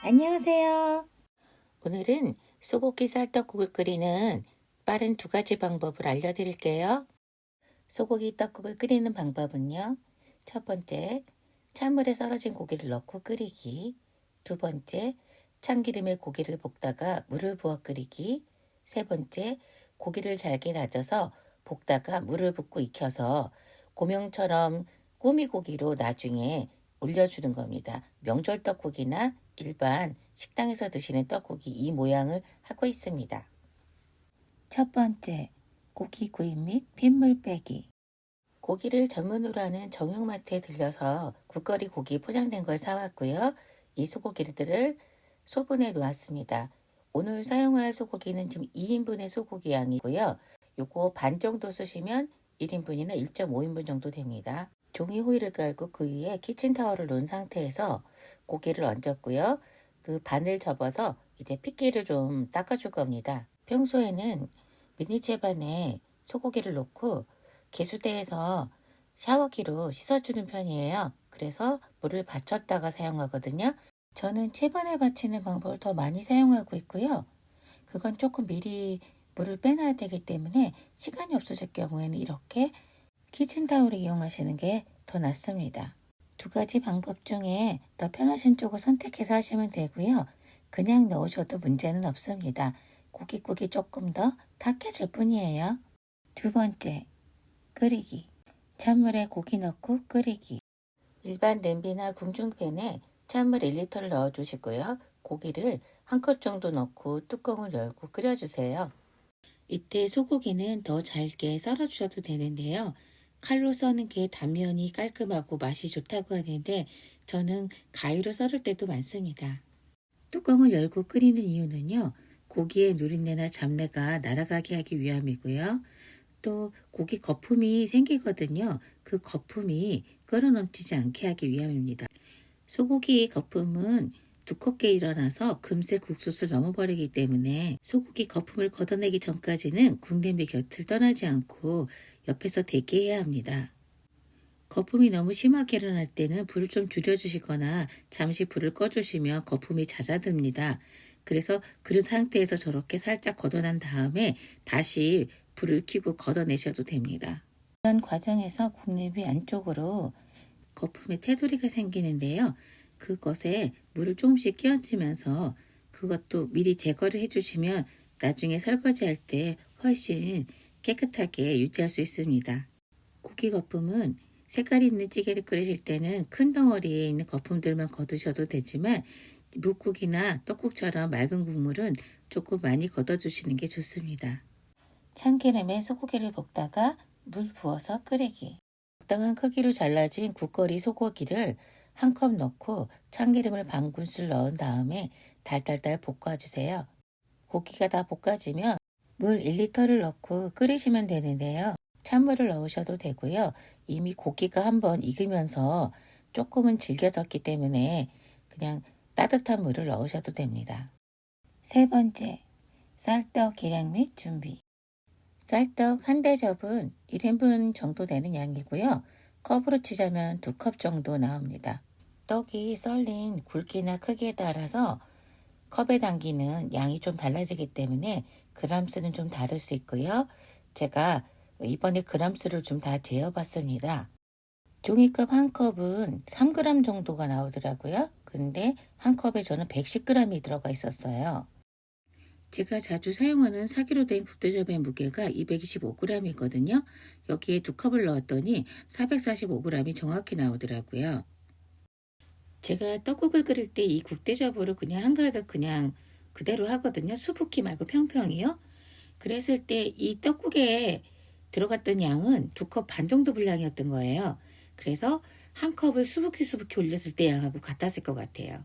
안녕하세요. 오늘은 소고기 쌀떡국을 끓이는 빠른 두 가지 방법을 알려드릴게요. 소고기 떡국을 끓이는 방법은요. 첫 번째, 찬물에 썰어진 고기를 넣고 끓이기. 두 번째, 참기름에 고기를 볶다가 물을 부어 끓이기. 세 번째, 고기를 잘게 다져서 볶다가 물을 붓고 익혀서 고명처럼 꾸미고기로 나중에 올려주는 겁니다. 명절 떡국이나 일반 식당에서 드시는 떡국이 이 모양을 하고 있습니다. 첫 번째, 고기 구입 및 핏물 빼기. 고기를 전문으로 하는 정육마트에 들려서 국거리 고기 포장된 걸 사왔고요. 이 소고기들을 소분해 놓았습니다. 오늘 사용할 소고기는 지금 2인분의 소고기 양이고요. 요거 반 정도 쓰시면 1인분이나 1.5인분 정도 됩니다. 종이 호일을 깔고 그 위에 키친타월을 놓은 상태에서 고기를 얹었고요. 그 반을 접어서 이제 핏기를 좀 닦아줄 겁니다. 평소에는 미니채반에 소고기를 넣고 개수대에서 샤워기로 씻어주는 편이에요. 그래서 물을 받쳤다가 사용하거든요. 저는 채반에 받치는 방법을 더 많이 사용하고 있고요. 그건 조금 미리 물을 빼놔야 되기 때문에 시간이 없으실 경우에는 이렇게 키친타올을 이용하시는 게 더 낫습니다. 두 가지 방법 중에 더 편하신 쪽을 선택해서 하시면 되고요. 그냥 넣으셔도 문제는 없습니다. 고깃국이 조금 더 탁해질 뿐이에요. 두 번째, 끓이기. 찬물에 고기 넣고 끓이기. 일반 냄비나 궁중팬에 찬물 1리터를 넣어주시고요. 고기를 한 컵 정도 넣고 뚜껑을 열고 끓여주세요. 이때 소고기는 더 잘게 썰어주셔도 되는데요. 칼로 써는 게 단면이 깔끔하고 맛이 좋다고 하는데 저는 가위로 썰을 때도 많습니다. 뚜껑을 열고 끓이는 이유는요. 고기의 누린내나 잡내가 날아가게 하기 위함이고요. 또 고기 거품이 생기거든요. 그 거품이 끓어넘치지 않게 하기 위함입니다. 소고기 거품은 두껍게 일어나서 금세 국수를 넘어버리기 때문에 소고기 거품을 걷어내기 전까지는 국냄비 곁을 떠나지 않고 옆에서 대기해야 합니다. 거품이 너무 심하게 일어날 때는 불을 좀 줄여주시거나 잠시 불을 꺼주시면 거품이 잦아듭니다. 그래서 그런 상태에서 저렇게 살짝 걷어난 다음에 다시 불을 켜고 걷어내셔도 됩니다. 이런 과정에서 국냄비 안쪽으로 거품의 테두리가 생기는데요. 그것에 물을 조금씩 끼얹으면서 그것도 미리 제거를 해주시면 나중에 설거지할 때 훨씬 깨끗하게 유지할 수 있습니다. 고기 거품은 색깔이 있는 찌개를 끓이실 때는 큰 덩어리에 있는 거품들만 걷으셔도 되지만 묵국이나 떡국처럼 맑은 국물은 조금 많이 걷어주시는 게 좋습니다. 참기름에 소고기를 볶다가 물 부어서 끓이기. 적당한 크기로 잘라진 국거리 소고기를 한 컵 넣고 참기름을 반 큰술 넣은 다음에 달달달 볶아주세요. 고기가 다 볶아지면 물 1리터를 넣고 끓이시면 되는데요. 찬물을 넣으셔도 되고요. 이미 고기가 한번 익으면서 조금은 질겨졌기 때문에 그냥 따뜻한 물을 넣으셔도 됩니다. 세 번째, 쌀떡 계량 및 준비. 쌀떡 한 대접은 1인분 정도 되는 양이고요. 컵으로 치자면 2컵 정도 나옵니다. 떡이 썰린 굵기나 크기에 따라서 컵에 담기는 양이 좀 달라지기 때문에 그람수는 좀 다를 수 있고요. 제가 이번에 그람수를 좀 다 재어봤습니다. 종이컵 한 컵은 3g 정도가 나오더라고요. 근데 한 컵에 저는 110g이 들어가 있었어요. 제가 자주 사용하는 사기로 된 국대접의 무게가 225g이거든요. 여기에 2컵을 넣었더니 445g이 정확히 나오더라고요. 제가 떡국을 끓일 때 이 국대접으로 그냥 한가득 그냥 그대로 하거든요. 수북히 말고 평평이요. 그랬을 때 이 떡국에 들어갔던 양은 2컵 반 정도 분량이었던 거예요. 그래서 한 컵을 수북히 올렸을 때 양하고 같았을 것 같아요.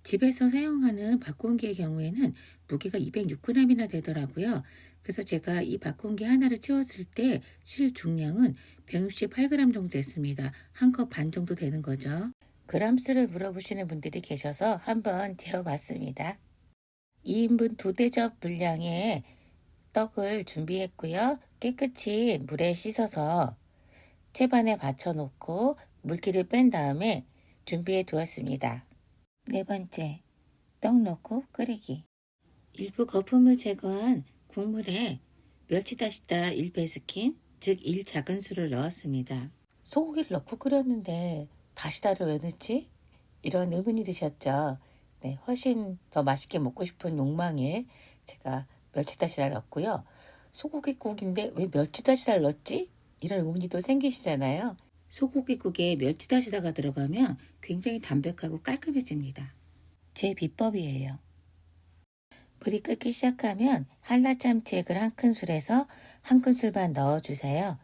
집에서 사용하는 밥공기의 경우에는 무게가 206g이나 되더라고요. 그래서 제가 이 밥공기 하나를 채웠을 때 실 중량은 168g 정도 됐습니다. 한 컵 반 정도 되는 거죠. 그람수를 물어보시는 분들이 계셔서 한번 재어봤습니다. 2인분 2대접 분량의 떡을 준비했고요. 깨끗이 물에 씻어서 채반에 받쳐놓고 물기를 뺀 다음에 준비해 두었습니다. 네 번째, 떡 넣고 끓이기. 일부 거품을 제거한 국물에 멸치다시다 1배스킨, 즉 1작은술을 넣었습니다. 소고기를 넣고 끓였는데 다시다를 왜 넣지? 이런 의문이 드셨죠? 네, 훨씬 더 맛있게 먹고 싶은 욕망에 제가 멸치다시다를 넣었고요. 소고기국인데 왜 멸치다시다를 넣었지? 이런 의문이 또 생기시잖아요. 소고기국에 멸치다시다가 들어가면 굉장히 담백하고 깔끔해집니다. 제 비법이에요. 불이 끓기 시작하면 한라참치액을 1큰술에서 1큰술 반 넣어주세요.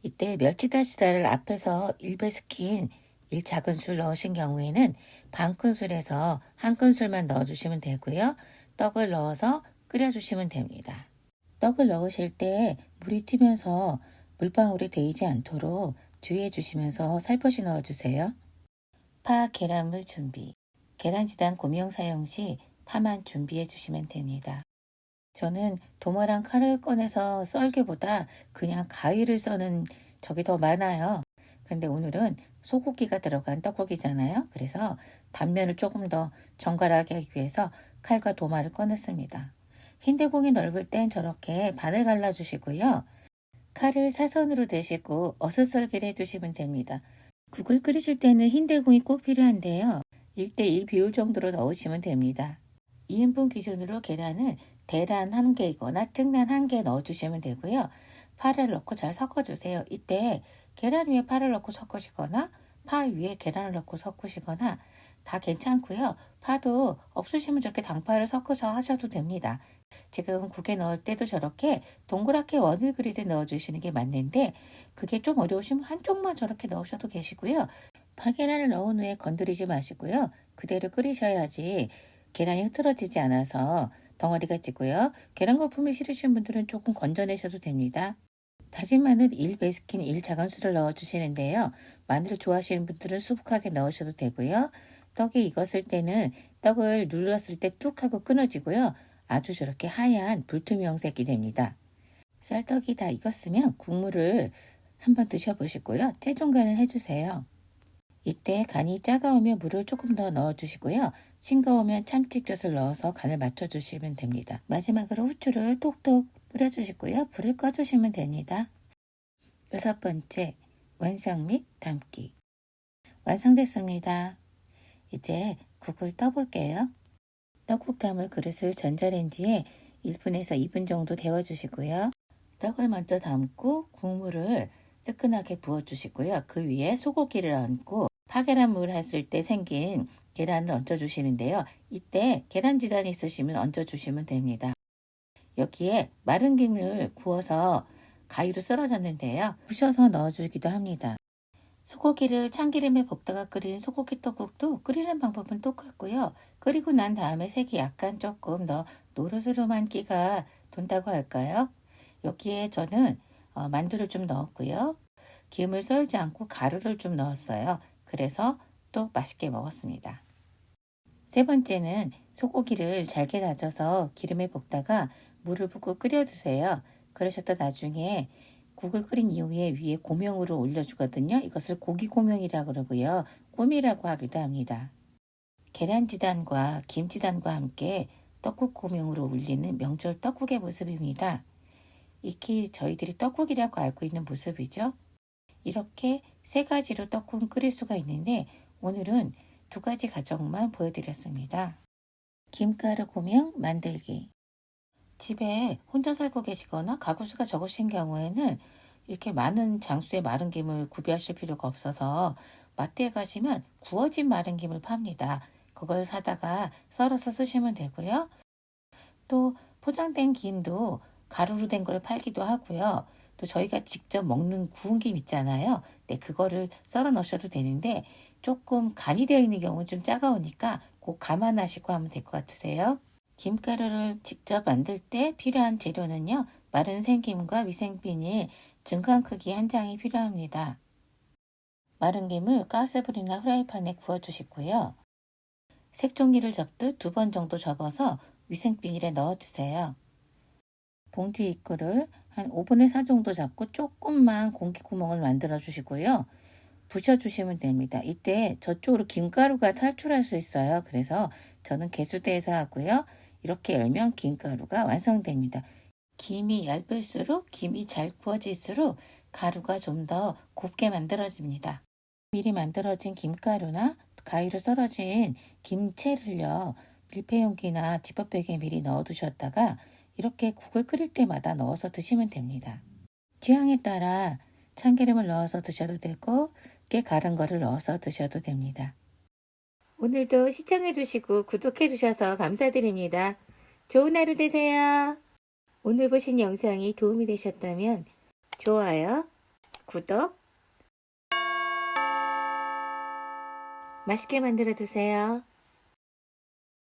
이때 멸치다시다를 앞에서 1배스킨 1작은술 넣으신 경우에는 반큰술에서 1큰술만 넣어주시면 되고요. 떡을 넣어서 끓여주시면 됩니다. 떡을 넣으실 때 물이 튀면서 물방울이 데이지 않도록 주의해 주시면서 살포시 넣어주세요. 파, 계란물 준비. 계란지단 고명 사용 시 파만 준비해 주시면 됩니다. 저는 도마랑 칼을 꺼내서 썰기보다 그냥 가위를 써는 적이 더 많아요. 근데 오늘은 소고기가 들어간 떡국이잖아요. 그래서 단면을 조금 더 정갈하게 하기 위해서 칼과 도마를 꺼냈습니다. 흰대공이 넓을 땐 저렇게 반을 갈라주시고요. 칼을 사선으로 대시고 어슷썰기를 해주시면 됩니다. 국을 끓이실 때는 흰대공이 꼭 필요한데요. 1대1 비율 정도로 넣으시면 됩니다. 2인분 기준으로 계란을 대란 1개이거나 특란 1개 넣어주시면 되고요. 파를 넣고 잘 섞어주세요. 이때 계란 위에 파를 넣고 섞으시거나 파 위에 계란을 넣고 섞으시거나 다 괜찮고요. 파도 없으시면 저렇게 당파를 섞어서 하셔도 됩니다. 지금 국에 넣을 때도 저렇게 동그랗게 원을 그리듯 넣어주시는 게 맞는데 그게 좀 어려우시면 한쪽만 저렇게 넣으셔도 계시고요. 파계란을 넣은 후에 건드리지 마시고요. 그대로 끓이셔야지 계란이 흐트러지지 않아서 덩어리가 찌고요. 계란 거품이 싫으신 분들은 조금 건져내셔도 됩니다. 다진 마늘 1배스킨 1작은술을 넣어주시는데요. 마늘을 좋아하시는 분들은 수북하게 넣으셔도 되고요. 떡이 익었을 때는 떡을 눌렀을 때 뚝 하고 끊어지고요. 아주 저렇게 하얀 불투명 형색이 됩니다. 쌀떡이 다 익었으면 국물을 한번 드셔보시고요. 최종 간을 해주세요. 이때 간이 짜가우면 물을 조금 더 넣어주시고요. 싱거우면 참치젓을 넣어서 간을 맞춰주시면 됩니다. 마지막으로 후추를 톡톡 뿌려주시고요. 불을 꺼주시면 됩니다. 6번째, 완성 및 담기. 완성됐습니다. 이제 국을 떠볼게요. 떡국 담을 그릇을 전자레인지에 1분에서 2분 정도 데워주시고요. 떡을 먼저 담고 국물을 뜨끈하게 부어주시고요. 그 위에 소고기를 얹고 파계란물 했을 때 생긴 계란을 얹어주시는데요. 이때 계란지단이 있으시면 얹어주시면 됩니다. 여기에 마른 김을 구워서 가위로 썰어줬는데요. 부셔서 넣어주기도 합니다. 소고기를 참기름에 볶다가 끓인 소고기 떡국도 끓이는 방법은 똑같고요. 끓이고 난 다음에 색이 약간 조금 더 노릇으로만 끼가 돈다고 할까요? 여기에 저는 만두를 좀 넣었고요. 김을 썰지 않고 가루를 좀 넣었어요. 그래서 또 맛있게 먹었습니다. 세 번째는 소고기를 잘게 다져서 기름에 볶다가 물을 붓고 끓여주세요. 그러셨다 나중에 국을 끓인 이후에 위에 고명으로 올려주거든요. 이것을 고기 고명이라고 그러고요. 꿈이라고 하기도 합니다. 계란지단과 김지단과 함께 떡국 고명으로 올리는 명절 떡국의 모습입니다. 익히 저희들이 떡국이라고 알고 있는 모습이죠. 이렇게 세 가지로 떡국은 끓일 수가 있는데 오늘은 2가지 가정만 보여드렸습니다. 김가루 고명 만들기. 집에 혼자 살고 계시거나 가구수가 적으신 경우에는 이렇게 많은 장수의 마른 김을 구비하실 필요가 없어서 마트에 가시면 구워진 마른 김을 팝니다. 그걸 사다가 썰어서 쓰시면 되고요. 또 포장된 김도 가루로 된 걸 팔기도 하고요. 또 저희가 직접 먹는 구운 김 있잖아요. 네, 그거를 썰어 넣으셔도 되는데 조금 간이 되어 있는 경우는 좀 짜가우니까 꼭 감안하시고 하면 될 것 같으세요. 김가루를 직접 만들 때 필요한 재료는요. 마른 생김과 위생비닐 중간 크기 한 장이 필요합니다. 마른 김을 가스불이나 후라이팬에 구워주시고요. 색종이를 접듯 2번 정도 접어서 위생비닐에 넣어주세요. 봉지 입구를 한 5분의 4 정도 잡고 조금만 공기 구멍을 만들어 주시고요. 부셔주시면 됩니다. 이때 저쪽으로 김가루가 탈출할 수 있어요. 그래서 저는 개수대에서 하고요. 이렇게 열면 김가루가 완성됩니다. 김이 얇을수록 김이 잘 구워질수록 가루가 좀 더 곱게 만들어집니다. 미리 만들어진 김가루나 가위로 썰어진 김채를요. 밀폐용기나 지퍼백에 미리 넣어두셨다가 이렇게 국을 끓일 때마다 넣어서 드시면 됩니다. 취향에 따라 참기름을 넣어서 드셔도 되고 깨 갈은 거를 넣어서 드셔도 됩니다. 오늘도 시청해주시고 구독해주셔서 감사드립니다. 좋은 하루 되세요. 오늘 보신 영상이 도움이 되셨다면 좋아요, 구독, 맛있게 만들어 드세요.